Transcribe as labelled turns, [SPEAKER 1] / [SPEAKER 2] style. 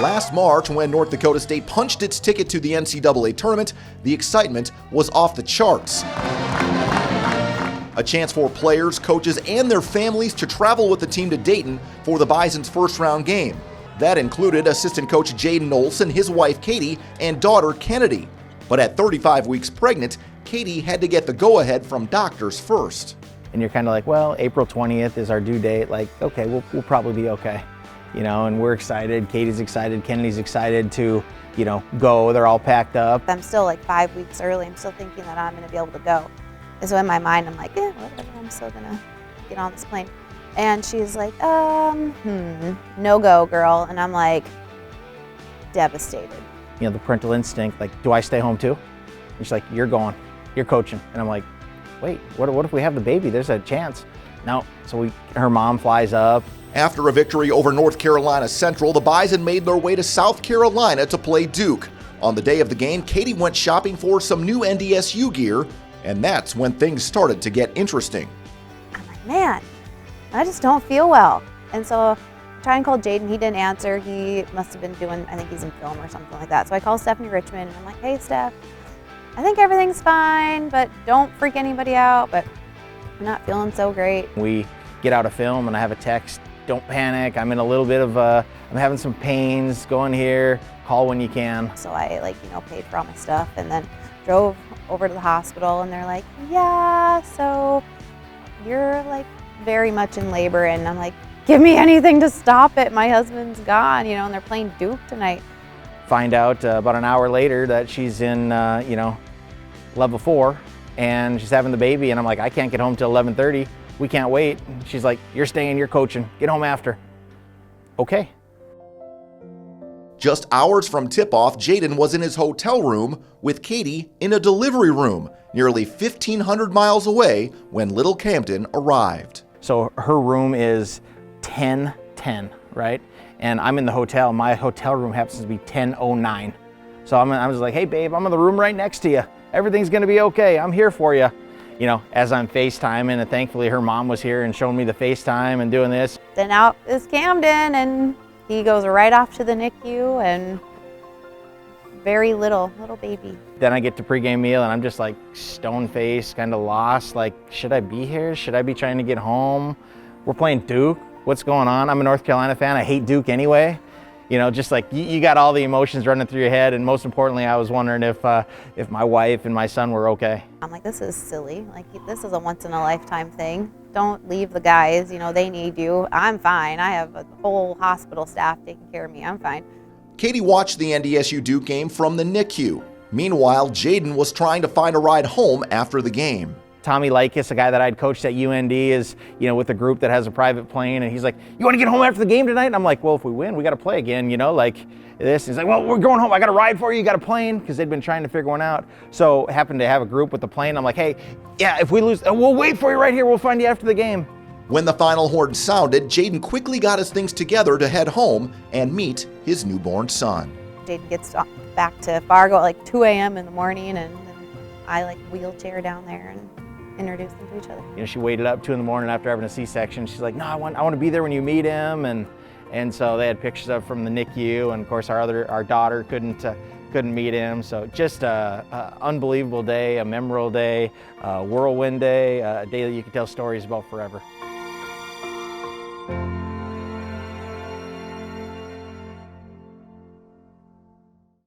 [SPEAKER 1] Last March, when North Dakota State punched its ticket to the NCAA Tournament, the excitement was off the charts. A chance for players, coaches, and their families to travel with the team to Dayton for the Bison's first-round game. That included assistant coach Jayden Olson, his wife Katie, and daughter Kennedy. But at 35 weeks pregnant, Katie had to get the go-ahead from doctors first.
[SPEAKER 2] And you're kind of like, well, April 20th is our due date. Like, okay, we'll probably be okay. You know, and we're excited. Katie's excited. Kennedy's excited to, go. They're all packed up.
[SPEAKER 3] I'm still like 5 weeks early. I'm still thinking that I'm going to be able to go. And so in my mind, I'm like, yeah, whatever. I'm still going to get on this plane. And she's like, no go, girl. And I'm like, devastated.
[SPEAKER 2] The parental instinct, like, do I stay home too? And she's like, you're going. You're coaching. And I'm like, wait, what if we have the baby? There's a chance. No. So her mom flies up.
[SPEAKER 1] After a victory over North Carolina Central, the Bison made their way to South Carolina to play Duke. On the day of the game, Katie went shopping for some new NDSU gear, and that's when things started to get interesting.
[SPEAKER 3] I'm like, man, I just don't feel well. And so I tried and called Jayden. He didn't answer. He must have been doing, I think he's in film or something like that. So I called Stephanie Richmond, and I'm like, hey, Steph, I think everything's fine, but don't freak anybody out, but I'm not feeling so great.
[SPEAKER 2] We get out of film, and I have a text. Don't panic. I'm in a little bit of I'm having some pains. Go in here. Call when you can.
[SPEAKER 3] So I paid for all my stuff and then drove over to the hospital, and they're like, yeah, so you're like very much in labor. And I'm like, give me anything to stop it. My husband's gone, and they're playing Duke tonight.
[SPEAKER 2] Find out about an hour later that she's in, level 4 and she's having the baby. And I'm like, I can't get home till 11:30. We can't wait. She's like, you're staying, you're coaching. Get home after. Okay.
[SPEAKER 1] Just hours from tip-off, Jayden was in his hotel room with Katie in a delivery room nearly 1,500 miles away when little Camden arrived.
[SPEAKER 2] So her room is 1010, right? And I'm in the hotel. My hotel room happens to be 1009. So I was like, hey babe, I'm in the room right next to you. Everything's gonna be okay. I'm here for you. As I'm FaceTiming, and thankfully her mom was here and showing me the FaceTime and doing this.
[SPEAKER 3] Then out is Camden, and he goes right off to the NICU, and very little baby.
[SPEAKER 2] Then I get to pregame meal, and I'm just like stone-faced, kind of lost. Like, should I be here? Should I be trying to get home? We're playing Duke. What's going on? I'm a North Carolina fan. I hate Duke anyway. Just like you got all the emotions running through your head, and most importantly, I was wondering if my wife and my son were okay.
[SPEAKER 3] I'm like, this is silly. Like, this is a once-in-a-lifetime thing. Don't leave the guys. They need you. I'm fine. I have a whole hospital staff taking care of me. I'm fine.
[SPEAKER 1] Katie watched the NDSU Duke game from the NICU. Meanwhile, Jayden was trying to find a ride home after the game.
[SPEAKER 2] Tommy Likis, a guy that I'd coached at UND, is with a group that has a private plane, and he's like, you want to get home after the game tonight? And I'm like, well, if we win, we got to play again, like this. He's like, well, we're going home. I got a ride for you. You got a plane? Because they'd been trying to figure one out. So happened to have a group with the plane. I'm like, hey, yeah, if we lose, we'll wait for you right here. We'll find you after the game.
[SPEAKER 1] When the final horn sounded, Jayden quickly got his things together to head home and meet his newborn son.
[SPEAKER 3] Jayden gets back to Fargo at like 2 a.m. in the morning, and I wheelchair down there and introduce them to each other.
[SPEAKER 2] She waited up 2 in the morning after having a C-section. She's like, no, I want to be there when you meet him. And so they had pictures of from the NICU, and of course our daughter couldn't meet him. So just a unbelievable day, a memorable day, a whirlwind day, a day that you could tell stories about forever.